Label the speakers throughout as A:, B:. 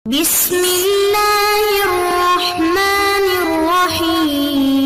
A: بسم اللہ الرحمن الرحیم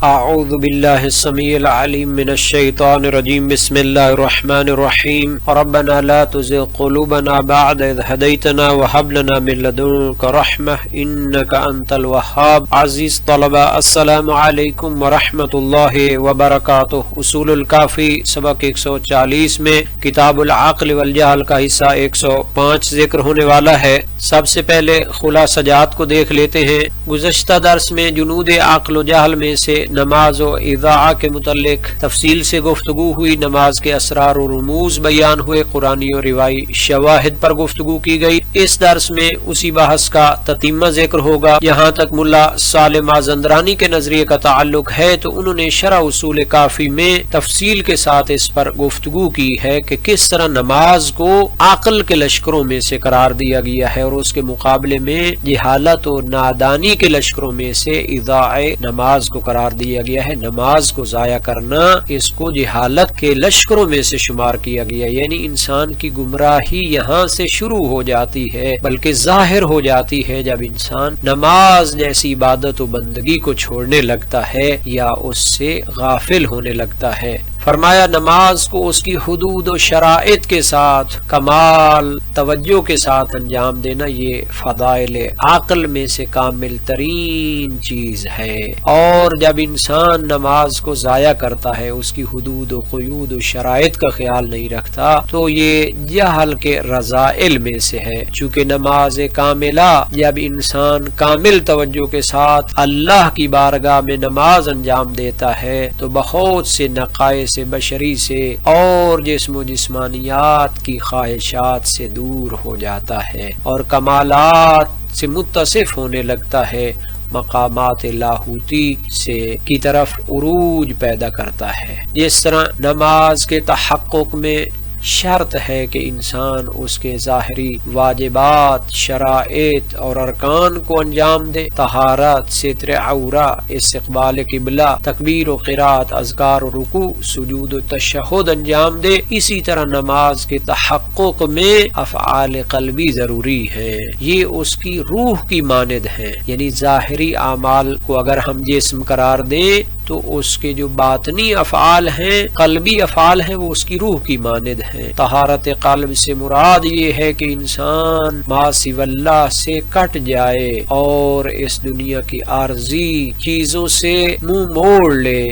B: اعوذ باللہ السمیع العلیم من الشیطان الرجیم بسم اللہ الرحمن الرحیم ربنا لا تزغ قلوبنا بعد اذ هدیتنا وهب لنا من لدنک رحمہ انک انت الوہاب۔ عزیز طلبہ السلام علیکم ورحمۃ اللہ وبرکاتہ۔ اصول الکافی سبق 140 میں کتاب العقل والجہل کا حصہ 105 ذکر ہونے والا ہے۔ سب سے پہلے خلاصہ جات کو دیکھ لیتے ہیں۔ گزشتہ درس میں جنود عقل و جہل میں سے نماز و اذاعہ کے متعلق تفصیل سے گفتگو ہوئی، نماز کے اسرار و رموز بیان ہوئے، قرآنی و روایی شواہد پر گفتگو کی گئی۔ اس درس میں اسی بحث کا تتمہ ذکر ہوگا۔ یہاں تک ملا صالح مازندرانی کے نظریے کا تعلق ہے تو انہوں نے شرح اصول کافی میں تفصیل کے ساتھ اس پر گفتگو کی ہے کہ کس طرح نماز کو عقل کے لشکروں میں سے قرار دیا گیا ہے اور اس کے مقابلے میں جہالت و نادانی کے لشکروں میں سے اضاعہ نماز کو قرار دیا گیا ہے۔ نماز کو ضائع کرنا اس کو جہالت کے لشکروں میں سے شمار کیا گیا، یعنی انسان کی گمراہی یہاں سے شروع ہو جاتی ہے، بلکہ ظاہر ہو جاتی ہے جب انسان نماز جیسی عبادت و بندگی کو چھوڑنے لگتا ہے یا اس سے غافل ہونے لگتا ہے۔ فرمایا نماز کو اس کی حدود و شرائط کے ساتھ کمال توجہ کے ساتھ انجام دینا یہ فضائل عقل میں سے کامل ترین چیز ہے، اور جب انسان نماز کو ضائع کرتا ہے، اس کی حدود و قیود و شرائط کا خیال نہیں رکھتا، تو یہ جہل کے رذائل میں سے ہے۔ چونکہ نماز کاملہ جب انسان کامل توجہ کے ساتھ اللہ کی بارگاہ میں نماز انجام دیتا ہے تو بہت سے نقائص سے بشری سے اور جسم و جسمانیات کی خواہشات سے دور ہو جاتا ہے اور کمالات سے متصف ہونے لگتا ہے، مقامات لاہوتی سے کی طرف عروج پیدا کرتا ہے۔ جس طرح نماز کے تحقق میں شرط ہے کہ انسان اس کے ظاہری واجبات، شرائط اور ارکان کو انجام دے، طہارت، ستر عورہ، استقبال قبلہ، تکبیر و قرات، اذکار و رکوع، سجود و تشہد انجام دے۔ اسی طرح نماز کے تحقق میں افعال قلبی ضروری ہیں، یہ اس کی روح کی مانند ہیں، یعنی ظاہری اعمال کو اگر ہم جسم قرار دیں تو اس کے جو باطنی افعال ہیں، قلبی افعال ہیں، وہ اس کی روح کی مانند ہیں۔ طہارت قلب سے مراد یہ ہے کہ انسان ما سوی اللہ سے کٹ جائے اور اس دنیا کی عارضی چیزوں سے منہ موڑ لے،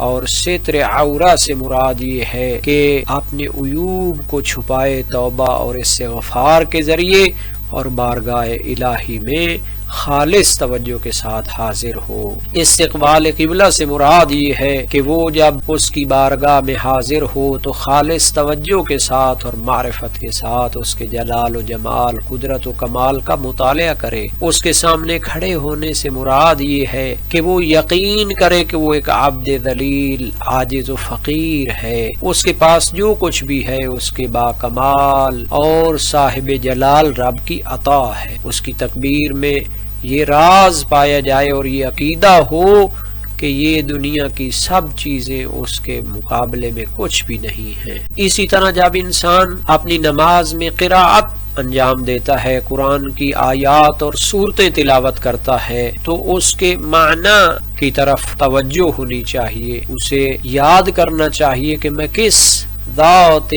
B: اور ستر عورہ سے مراد یہ ہے کہ اپنے عیوب کو چھپائے توبہ اور استغفار کے ذریعے اور بارگاہ الہی میں خالص توجہ کے ساتھ حاضر ہو۔ استقبال قبلہ سے مراد یہ ہے کہ وہ جب اس کی بارگاہ میں حاضر ہو تو خالص توجہ کے ساتھ اور معرفت کے ساتھ اس کے جلال و جمال، قدرت و کمال کا مطالعہ کرے۔ اس کے سامنے کھڑے ہونے سے مراد یہ ہے کہ وہ یقین کرے کہ وہ ایک عبد ذلیل، عاجز و فقیر ہے، اس کے پاس جو کچھ بھی ہے اس کے باکمال اور صاحب جلال رب کی عطا ہے۔ اس کی تکبیر میں یہ راز پایا جائے اور یہ عقیدہ ہو کہ یہ دنیا کی سب چیزیں اس کے مقابلے میں کچھ بھی نہیں ہیں۔ اسی طرح جب انسان اپنی نماز میں قراءت انجام دیتا ہے، قرآن کی آیات اور سورتیں تلاوت کرتا ہے، تو اس کے معنی کی طرف توجہ ہونی چاہیے، اسے یاد کرنا چاہیے کہ میں کس ذات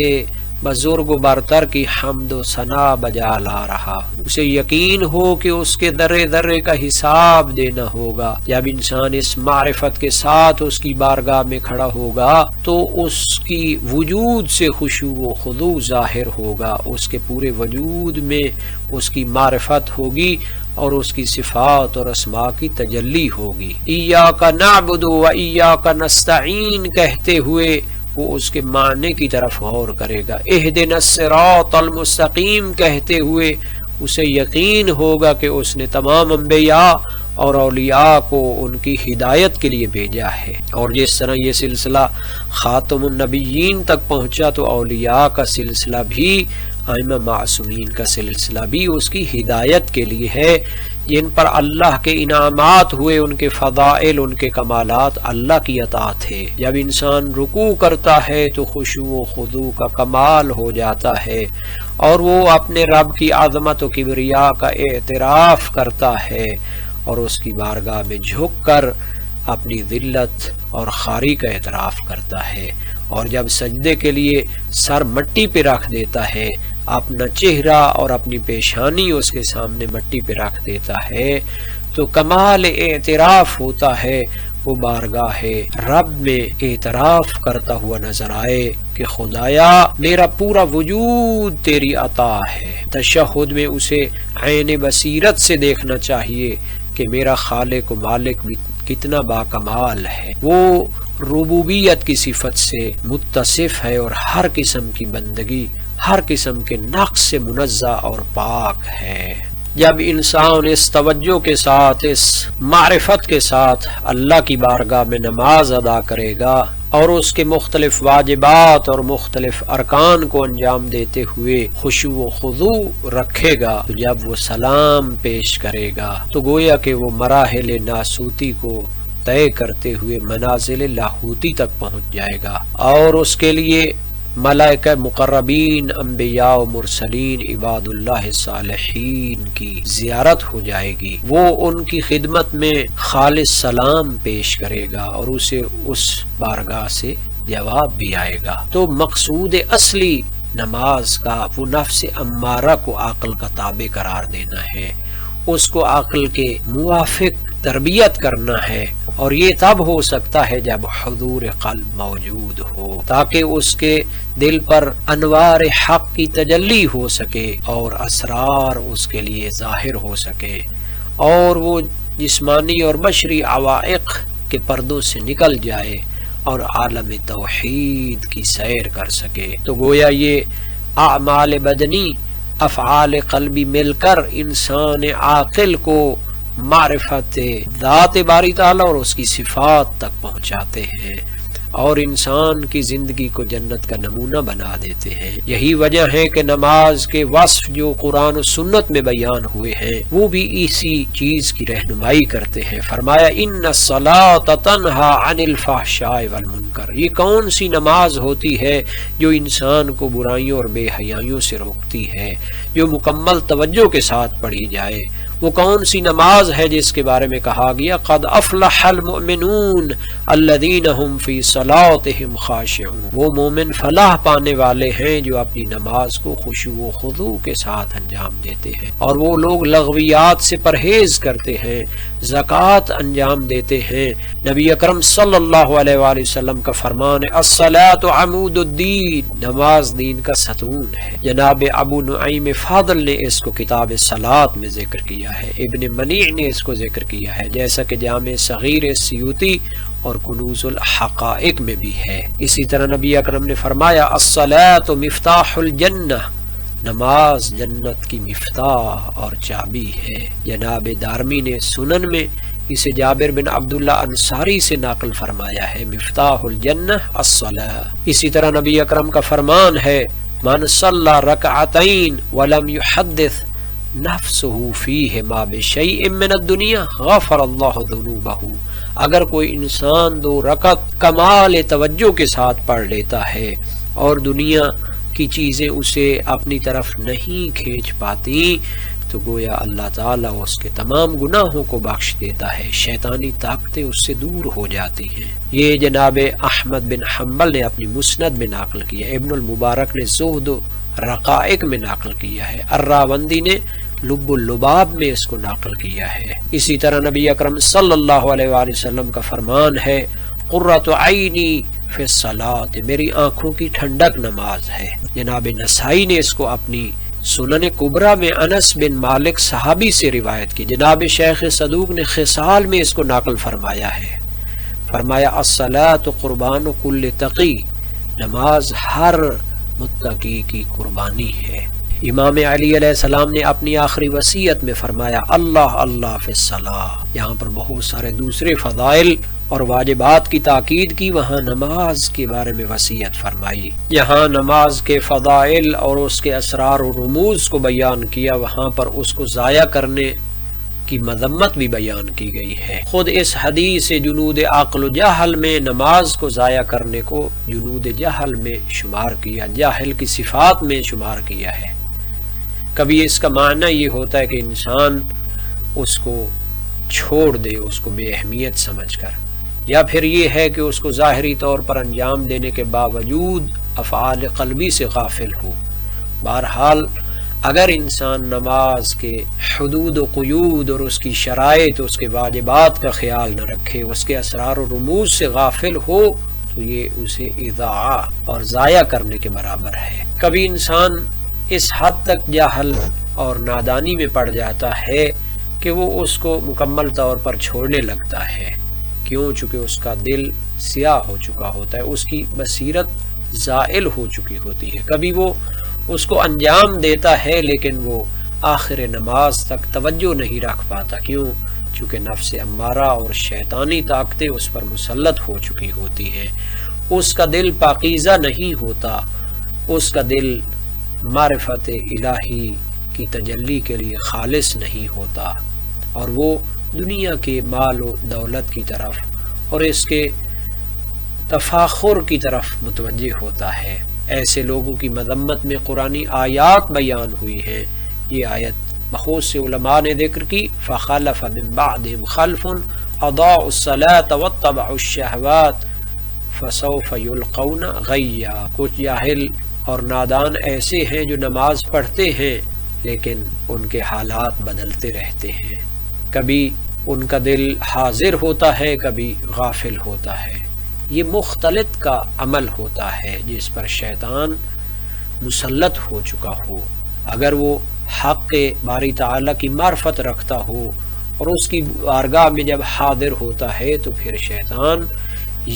B: بزرگ و برتر کی حمد و ثنا بجا لا رہا ہوں۔ اسے یقین ہو کہ اس کے ذرے ذرے کا حساب دینا ہوگا۔ جب انسان اس معرفت کے ساتھ اس کی بارگاہ میں کھڑا ہوگا تو اس کی وجود سے خشوع و خضوع ظاہر ہوگا، اس کے پورے وجود میں اس کی معرفت ہوگی اور اس کی صفات اور اسماء کی تجلی ہوگی۔ ایاک نعبد و ایاک نستعین کہتے ہوئے وہ اس کے معنی کی طرف غور کرے گا۔ اہدنا الصراط المستقیم کہتے ہوئے اسے یقین ہوگا کہ اس نے تمام انبیاء اور اولیاء کو ان کی ہدایت کے لیے بھیجا ہے، اور جس طرح یہ سلسلہ خاتم النبیین تک پہنچا تو اولیاء کا سلسلہ بھی، ائمہ معصومین کا سلسلہ بھی اس کی ہدایت کے لیے ہے، جن پر اللہ کے انعامات ہوئے، ان کے فضائل، ان کے کمالات اللہ کی عطا تھے۔ جب انسان رکوع کرتا ہے تو خشوع و خضوع کا کمال ہو جاتا ہے اور وہ اپنے رب کی عظمت و کبریا کا اعتراف کرتا ہے اور اس کی بارگاہ میں جھک کر اپنی ذلت اور خواری کا اعتراف کرتا ہے، اور جب سجدے کے لیے سر مٹی پہ رکھ دیتا ہے، اپنا چہرہ اور اپنی پیشانی اس کے سامنے مٹی پہ رکھ دیتا ہے، تو کمال اعتراف ہوتا ہے، وہ بارگاہ رب میں اعتراف کرتا ہوا نظر آئے کہ خدایا میرا پورا وجود تیری عطا ہے۔ تشہد میں اسے عین بصیرت سے دیکھنا چاہیے کہ میرا خالق و مالک کتنا باکمال ہے، وہ ربوبیت کی صفت سے متصف ہے اور ہر قسم کی بندگی، ہر قسم کے نقص سے منزہ اور پاک ہے۔ جب انسان اس توجہ کے ساتھ، اس معرفت کے ساتھ اللہ کی بارگاہ میں نماز ادا کرے گا اور اس کے مختلف واجبات اور مختلف ارکان کو انجام دیتے ہوئے خشوع و خضوع رکھے گا، تو جب وہ سلام پیش کرے گا تو گویا کہ وہ مراحل ناسوتی کو طے کرتے ہوئے منازل لاہوتی تک پہنچ جائے گا، اور اس کے لیے ملائکہ مقربین، انبیاء و مرسلین، عباد اللہ صالحین کی زیارت ہو جائے گی، وہ ان کی خدمت میں خالص سلام پیش کرے گا اور اسے اس بارگاہ سے جواب بھی آئے گا۔ تو مقصود اصلی نماز کا وہ نفس امارہ کو عقل کا تابع قرار دینا ہے، اس کو عقل کے موافق تربیت کرنا ہے، اور یہ تب ہو سکتا ہے جب حضور قلب موجود ہو، تاکہ اس کے دل پر انوار حق کی تجلی ہو سکے اور اسرار اس کے لیے ظاہر ہو سکے، اور وہ جسمانی اور بشری عوائق کے پردوں سے نکل جائے اور عالم توحید کی سیر کر سکے۔ تو گویا یہ اعمال بدنی، افعال قلبی مل کر انسان عاقل کو معرفت ذات باری تعالیٰ اور اس کی صفات تک پہنچاتے ہیں اور انسان کی زندگی کو جنت کا نمونہ بنا دیتے ہیں۔ یہی وجہ ہے کہ نماز کے وصف جو قرآن و سنت میں بیان ہوئے ہیں وہ بھی اسی چیز کی رہنمائی کرتے ہیں۔ فرمایا ان الصلاۃ تنہی عن الفحشاء والمنکر، یہ کون سی نماز ہوتی ہے جو انسان کو برائیوں اور بے حیائیوں سے روکتی ہے، جو مکمل توجہ کے ساتھ پڑھی جائے۔ وہ کون سی نماز ہے جس کے بارے میں کہا گیا قد افلح المؤمنون الذین هم فی صلاتهم خاشعون، وہ مومن فلاح پانے والے ہیں جو اپنی نماز کو خشوع و خضوع کے ساتھ انجام دیتے ہیں، اور وہ لوگ لغویات سے پرہیز کرتے ہیں، زکوٰۃ انجام دیتے ہیں۔ نبی اکرم صلی اللہ علیہ وآلہ وسلم کا فرمان ہے الصلاۃ عمود الدین، نماز دین کا ستون ہے۔ جناب ابو نعیم فاضل نے اس کو کتاب صلاۃ میں ذکر کیا ہے، ابن منیع نے اس کو ذکر کیا ہے، جیسا کہ جامع صغیر سیوطی اور کنوز الحقائق میں بھی ہے۔ اسی طرح نبی اکرم نے فرمایا الصلاۃ مفتاح الجنہ، نماز جنت کی مفتاح اور چابی ہے۔ جناب دارمی نے سنن میں اسے جابر بن عبداللہ انصاری سے نقل فرمایا ہے مفتاح الجنہ الصلاۃ۔ اسی طرح نبی اکرم کا فرمان ہے من صلی رکعتین ولم یحدث نفسه فیہما بشیء من الدنیا غفر اللہ ذنوبہ، اگر کوئی انسان 2 رکعت کمال توجہ کے ساتھ پڑھ لیتا ہے اور دنیا کی چیزیں اسے اپنی طرف نہیں کھینچ پاتی، تو گویا اللہ تعالیٰ اس کے تمام گناہوں کو بخش دیتا ہے، شیطانی طاقتیں اس سے دور ہو جاتی ہیں۔ یہ جناب احمد بن حنبل نے اپنی مسند میں نقل کیا، ابن المبارک نے زہد و رقائق میں نقل کیا ہے، الراوندی نے لب اللباب میں اس کو نقل کیا ہے۔ اسی طرح نبی اکرم صلی اللہ علیہ وآلہ وسلم کا فرمان ہے قرۃ عینی فی الصلاۃ، میری آنکھوں کی ٹھنڈک نماز ہے۔ جناب نسائی نے اس کو اپنی سنن کبریٰ میں انس بن مالک صحابی سے روایت کی۔ جناب شیخ صدوق نے خصال میں اس کو نقل فرمایا ہے، فرمایا الصلاۃ قربان کل تقی، نماز ہر متقی کی قربانی ہے۔ امام علی علیہ السلام نے اپنی آخری وصیت میں فرمایا اللہ اللہ فی الصلاۃ، یہاں پر بہت سارے دوسرے فضائل اور واجبات کی تاکید کی، وہاں نماز کے بارے میں وصیت فرمائی۔ یہاں نماز کے فضائل اور اس کے اسرار و رموز کو بیان کیا، وہاں پر اس کو ضائع کرنے کی مذمت بھی بیان کی گئی ہے۔ خود اس حدیث جنود عقل و جہل میں نماز کو ضائع کرنے کو جنود جہل میں شمار کیا، جاہل کی صفات میں شمار کیا ہے۔ کبھی اس کا معنی یہ ہوتا ہے کہ انسان اس کو چھوڑ دے اس کو بے اہمیت سمجھ کر، یا پھر یہ ہے کہ اس کو ظاہری طور پر انجام دینے کے باوجود افعال قلبی سے غافل ہو۔ بہرحال اگر انسان نماز کے حدود و قیود اور اس کی شرائط، اس کے واجبات کا خیال نہ رکھے، اس کے اسرار و رموز سے غافل ہو، تو یہ اسے اضاعہ اور ضائع کرنے کے برابر ہے۔ کبھی انسان اس حد تک جہل اور نادانی میں پڑ جاتا ہے کہ وہ اس کو مکمل طور پر چھوڑنے لگتا ہے، کیوں؟ چونکہ اس کا دل سیاہ ہو چکا ہوتا ہے، اس کی بصیرت زائل ہو چکی ہوتی ہے۔ کبھی وہ اس کو انجام دیتا ہے لیکن وہ آخر نماز تک توجہ نہیں رکھ پاتا، کیوں؟ چونکہ نفس امارہ اور شیطانی طاقتیں اس پر مسلط ہو چکی ہوتی ہیں، اس کا دل پاکیزہ نہیں ہوتا، اس کا دل معرفت الہی کی تجلی کے لیے خالص نہیں ہوتا، اور وہ دنیا کے مال و دولت کی طرف اور اس کے تفاخر کی طرف متوجہ ہوتا ہے۔ ایسے لوگوں کی مذمت میں قرآنی آیات بیان ہوئی ہیں۔ یہ آیت بہت سے علماء نے ذکر کی، فَخَلَفَ مِن بَعْدِهِمْ خَلْفٌ أَضَاعُوا الصَّلَاةَ وَاتَّبَعُوا الشَّهَوَاتِ فَسَوْفَ يُلْقَوْنَ غَيًّا۔ کچھ جاہل اور نادان ایسے ہیں جو نماز پڑھتے ہیں لیکن ان کے حالات بدلتے رہتے ہیں، کبھی ان کا دل حاضر ہوتا ہے، کبھی غافل ہوتا ہے۔ یہ مختلط کا عمل ہوتا ہے جس پر شیطان مسلط ہو چکا ہو۔ اگر وہ حق باری تعالیٰ کی معرفت رکھتا ہو اور اس کی بارگاہ میں جب حاضر ہوتا ہے تو پھر شیطان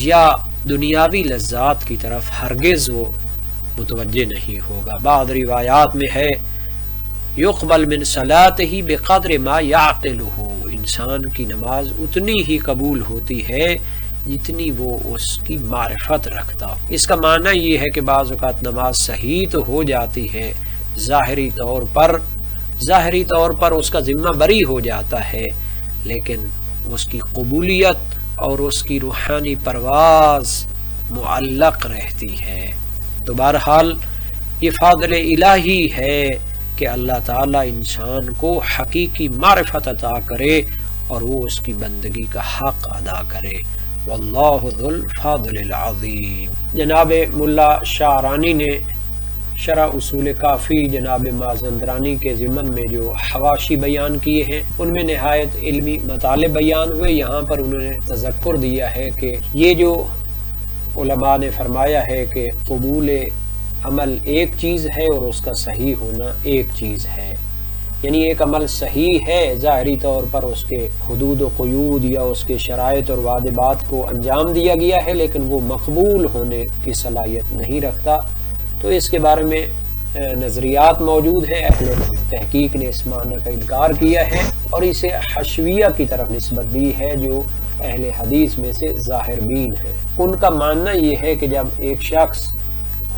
B: یا دنیاوی لذات کی طرف ہرگز وہ متوجہ نہیں ہوگا۔ بعض روایات میں ہے یقبل من صلاتہ بقدر ما یعقلہ، انسان کی نماز اتنی ہی قبول ہوتی ہے جتنی وہ اس کی معرفت رکھتا ہو۔ اس کا معنی یہ ہے کہ بعض اوقات نماز صحیح تو ہو جاتی ہے، ظاہری طور پر اس کا ذمہ بری ہو جاتا ہے، لیکن اس کی قبولیت اور اس کی روحانی پرواز معلق رہتی ہے۔ تو بہرحال یہ فضل الہی ہے کہ اللہ تعالیٰ انسان کو حقیقی معرفت عطا کرے اور وہ اس کی بندگی کا حق ادا کرے۔ واللہ ذو الفضل العظیم۔ جناب ملا شاعرانی نے شرح اصول کافی جناب مازندرانی کے ضمن میں جو حواشی بیان کیے ہیں ان میں نہایت علمی مطالب بیان ہوئے۔ یہاں پر انہوں نے تذکر دیا ہے کہ یہ جو علماء نے فرمایا ہے کہ قبول عمل ایک چیز ہے اور اس کا صحیح ہونا ایک چیز ہے، یعنی ایک عمل صحیح ہے، ظاہری طور پر اس کے حدود و قیود یا اس کے شرائط اور واجبات کو انجام دیا گیا ہے لیکن وہ مقبول ہونے کی صلاحیت نہیں رکھتا، تو اس کے بارے میں نظریات موجود ہیں۔ اہل تحقیق نے اس معنی کا انکار کیا ہے اور اسے حشویہ کی طرف نسبت دی ہے جو اہل حدیث میں سے ظاہر بین ہے۔ ان کا ماننا یہ ہے کہ جب ایک شخص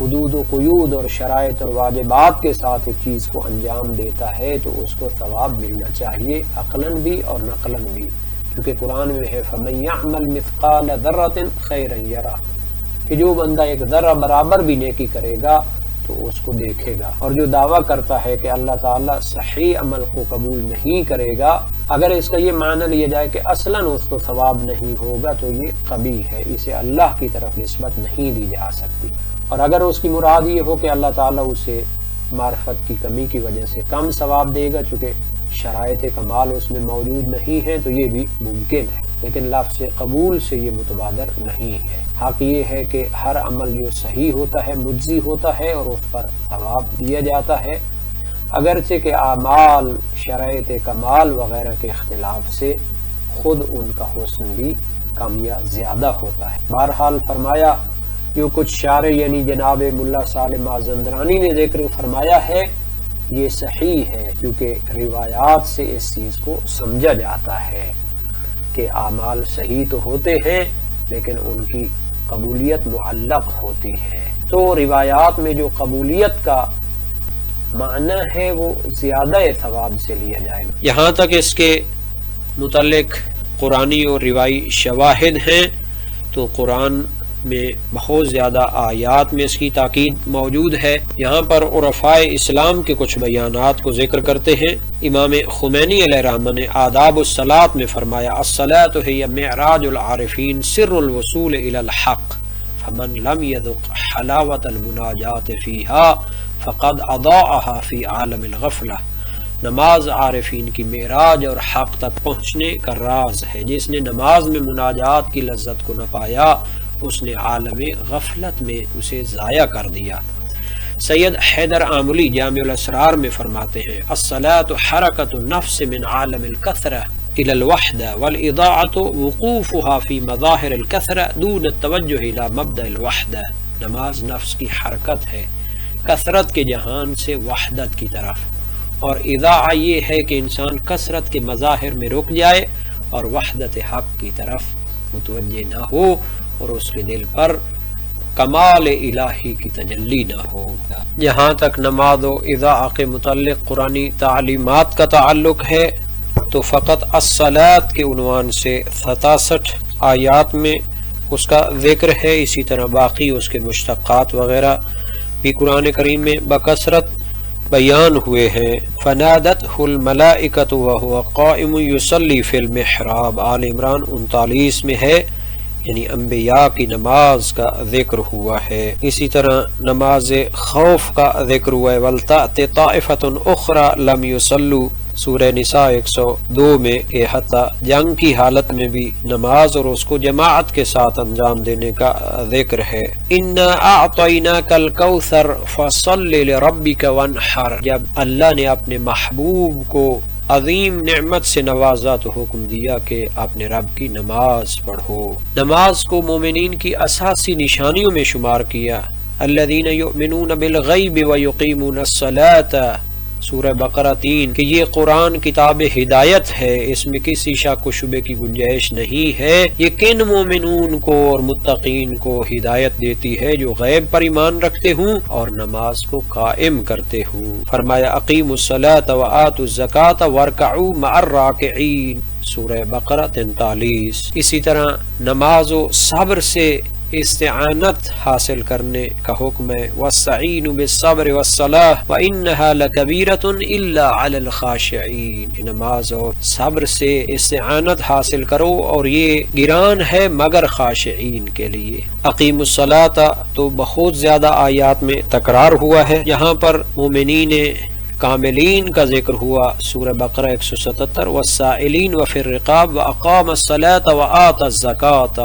B: حدود و قیود اور شرائط اور واجبات کے ساتھ ایک چیز کو انجام دیتا ہے تو اس کو ثواب ملنا چاہیے، عقلاً بھی اور نقلاً بھی، کیونکہ قرآن میں ہے فَمَن يَعْمَلْ مِثْقَالَ ذَرَّةٍ خَيْرًا يَرَهُ، کہ جو بندہ ایک ذرہ برابر بھی نیکی کرے گا تو اس کو دیکھے گا۔ اور جو دعویٰ کرتا ہے کہ اللہ تعالیٰ صحیح عمل کو قبول نہیں کرے گا، اگر اس کا یہ معنی لیا جائے کہ اصلاً اس کو ثواب نہیں ہوگا تو یہ قبیح ہے، اسے اللہ کی طرف نسبت نہیں دی جا سکتی۔ اور اگر اس کی مراد یہ ہو کہ اللہ تعالیٰ اسے معرفت کی کمی کی وجہ سے کم ثواب دے گا چونکہ شرائط کمال اس میں موجود نہیں ہے تو یہ بھی ممکن ہے، لیکن لفظ قبول سے یہ متبادر نہیں ہے۔ حق یہ ہے کہ ہر عمل جو صحیح ہوتا ہے مجزی ہوتا ہے اور اس پر ثواب دیا جاتا ہے، اگرچہ کہ اعمال شرائط کمال وغیرہ کے اختلاف سے خود ان کا حسن بھی کم یا زیادہ ہوتا ہے۔ بہرحال فرمایا جو کچھ شارح یعنی جناب ملا صالح مازندرانی نے ذکر فرمایا ہے یہ صحیح ہے، کیونکہ روایات سے اس چیز کو سمجھا جاتا ہے کہ اعمال صحیح تو ہوتے ہیں لیکن ان کی قبولیت معلق ہوتی ہے، تو روایات میں جو قبولیت کا معنی ہے وہ زیادہ ثواب سے لیا جائے گا۔ یہاں تک اس کے متعلق قرآنی اور روائی شواہد ہیں، تو قرآن میں بہت زیادہ آیات میں اس کی تاکید موجود ہے۔ یہاں پر عرفاء اسلام کے کچھ بیانات کو ذکر کرتے ہیں۔ امام خمینی علیہ الرحمہ نے آداب الصلاۃ میں فرمایا الصلاۃ ہی معراج العارفین سر الوصول الی الحق فمن لم يذق حلاوۃ المناجات فیہا فقد اضاعها فی عالم الغفلہ۔ نماز عارفین کی معراج اور حق تک پہنچنے کا راز ہے۔ جس نے نماز میں مناجات کی لذت کو نہ پایا اس نے عالم غفلت میں اسے ضائع کر دیا۔ سید حیدر آملی جامع الاسرار میں فرماتے ہیں الصلاۃ حرکۃ النفس من عالم الکثرہ الى الوحدہ والاضاعۃ وقوفها فی مظاہر الکثرہ دون التوجہ الى مبدأ الوحدہ۔ نماز نفس کی حرکت ہے کثرت کے جہان سے وحدت کی طرف، اور اضاعہ یہ ہے کہ انسان کثرت کے مظاہر میں رک جائے اور وحدت حق کی طرف متوجہ نہ ہو اور اس کے دل پر کمال الہی کی تجلی نہ ہو۔ جہاں تک نماز و اضاعہ کے متعلق قرآنی تعلیمات کا تعلق ہے تو فقط الصلاۃ کے عنوان سے 67 آیات میں اس کا ذکر ہے۔ اسی طرح باقی اس کے مشتقات وغیرہ بھی قرآن کریم میں بکثرت بیان ہوئے ہیں۔ فنادتہ الملائکۃ وہو قائم یصلی فی المحراب، آل عمران 39 میں ہے، یعنی انبیاء کی نماز کا ذکر ہوا ہے۔ اسی طرح نماز خوف کا ذکر ہوا ہے وَلْتَأْتِ طَائِفَةٌ أُخْرَى لَمْ يُصَلُّوا، سورہ نساء 102 میں، کہ حتیٰ جنگ کی حالت میں بھی نماز اور اس کو جماعت کے ساتھ انجام دینے کا ذکر ہے۔ اِنَّا أَعْطَيْنَاكَ الْكَوْثَرَ فَصَلِّ لِرَبِّكَ وَانْحَرْ، جب اللہ نے اپنے محبوب کو عظیم نعمت سے نوازا تو حکم دیا کہ اپنے رب کی نماز پڑھو۔ نماز کو مومنین کی اساسی نشانیوں میں شمار کیا۔ الذین یؤمنون بالغیب ویقیمون الصلاۃ، سورہ بقرہ 3، کہ یہ قرآن کتاب ہدایت ہے، اس میں کسی شک و شبے کی گنجائش نہیں ہے۔ یہ کن مومنون کو اور متقین کو ہدایت دیتی ہے جو غیب پر ایمان رکھتے ہوں اور نماز کو قائم کرتے ہوں۔ فرمایا اقیموا الصلاۃ وآتوا الزکاۃ وارکعوا مع الراکعین، سورہ بقرہ 43۔ اسی طرح نماز و صبر سے استعانت حاصل کرنے کا حکم ہے۔ وَاسْتَعِینُوا بِالصَّبْرِ وَالصَّلَاةِ وَإِنَّهَا لَكَبِیرَةٌ إِلَّا عَلَى الْخَاشِعِینَ، نماز اور صبر سے استعانت حاصل کرو اور یہ گران ہے مگر خاشعین کے لیے۔ اقیم الصلاۃ تو بہت زیادہ آیات میں تکرار ہوا ہے۔ یہاں پر مومنین کاملین کا ذکر ہوا، سورہ بقرہ 177، والسائلین وفی الرقاب واقام الصلاۃ وآتى الزکاۃ،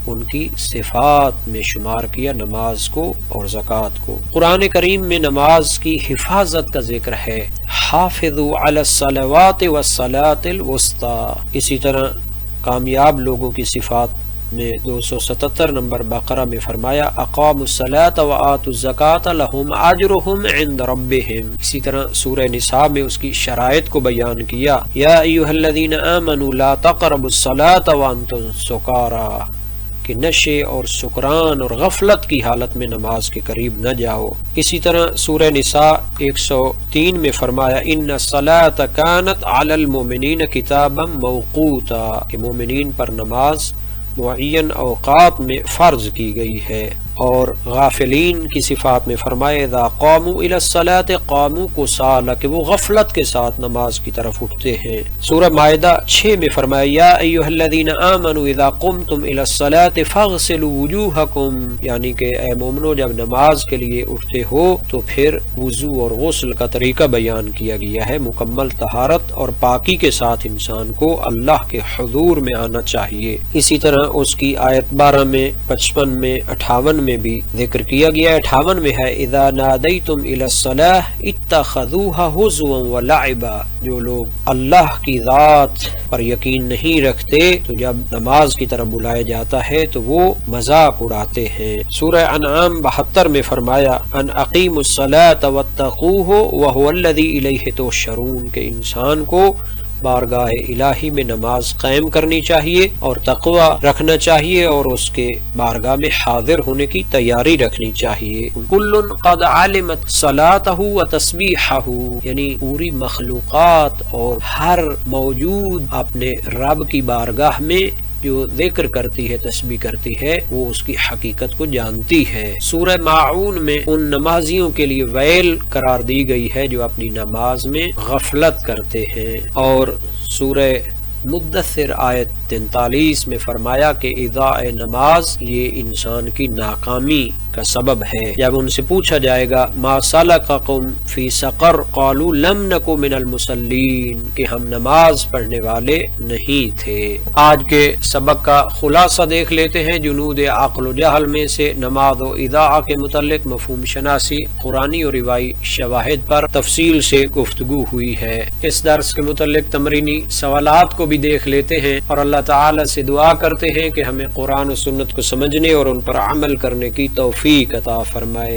B: ان کی صفات میں شمار کیا نماز کو اور زکوٰۃ کو۔ قرآن کریم میں نماز کی حفاظت کا ذکر ہے، حافظوا علی الصلوات والصلاۃ الوسطی۔ اسی طرح کامیاب لوگوں کی صفات میں 277 نمبر بقرہ میں فرمایا اقاموا الصلاۃ وآتوا الزکاۃ لہم اجرہم عند ربہم۔ اسی طرح سورہ نساء میں اس کی شرائط کو بیان کیا، یا ایھا الذین آمنوا لا تقربوا الصلاۃ وانتم سکارا، کہ نشے اور سکران اور غفلت کی حالت میں نماز کے قریب نہ جاؤ۔ اسی طرح سورہ نساء 103 میں فرمایا ان الصلاۃ کانت علی المؤمنین کتابا موقوتا، کہ مومنین پر نماز معین اوقات میں فرض کی گئی ہے۔ اور غافلین کی صفات میں فرمائے اذا قاموا الی الصلاۃ قاموا کسالى، کہ وہ غفلت کے ساتھ نماز کی طرف اٹھتے ہیں۔ سورہ مائدہ 6 میں فرمایا یا ایھا الذین آمنوا اذا قمتم الی الصلاۃ فاغسلوا وجوہکم، یعنی کہ اے مومنو جب نماز کے لیے اٹھتے ہو تو پھر وضو اور غسل کا طریقہ بیان کیا گیا ہے۔ مکمل طہارت اور پاکی کے ساتھ انسان کو اللہ کے حضور میں آنا چاہیے۔ اسی طرح اس کی آیت 12 میں، 55 میں، 58 میں بھی ذکر کیا گیا ہے۔ 58 میں ہے اذا نادیتم الی الصلاۃ اتخذوها ہزوا ولعبا، جو لوگ اللہ کی ذات پر یقین نہیں رکھتے تو جب نماز کی طرف بلایا جاتا ہے تو وہ مذاق اڑاتے ہیں۔ سورہ انعام 72 میں فرمایا ان اقیموا الصلاۃ واتقوہ وہو الذی الیہ تحشرون، کہ انسان کو بارگاہ الہی میں نماز قائم کرنی چاہیے اور تقوی رکھنا چاہیے اور اس کے بارگاہ میں حاضر ہونے کی تیاری رکھنی چاہیے۔ کل قد علمت صلاتہ و تسبیحہ، یعنی پوری مخلوقات اور ہر موجود اپنے رب کی بارگاہ میں جو ذکر کرتی ہے، تسبیح کرتی ہے، وہ اس کی حقیقت کو جانتی ہے۔ سورہ ماعون میں ان نمازیوں کے لیے ویل قرار دی گئی ہے جو اپنی نماز میں غفلت کرتے ہیں، اور سورہ مدثر آیت 43 میں فرمایا کہ اضاع نماز یہ انسان کی ناکامی کا سبب ہے۔ جب ان سے پوچھا جائے گا ما سلککم فی سقر قالوا لم نک من المصلین، کہ ہم نماز پڑھنے والے نہیں تھے۔ آج کے سبق کا خلاصہ دیکھ لیتے ہیں۔ جنود عقل و جہل میں سے نماز و اضاعہ کے متعلق مفہوم شناسی، قرآنی اور روائی شواہد پر تفصیل سے گفتگو ہوئی ہے۔ اس درس کے متعلق تمرینی سوالات کو بھی دیکھ لیتے ہیں اور اللہ تعالی سے دعا کرتے ہیں کہ ہمیں قرآن و سنت کو سمجھنے اور ان پر عمل کرنے کی توفیق عطا فرمائے۔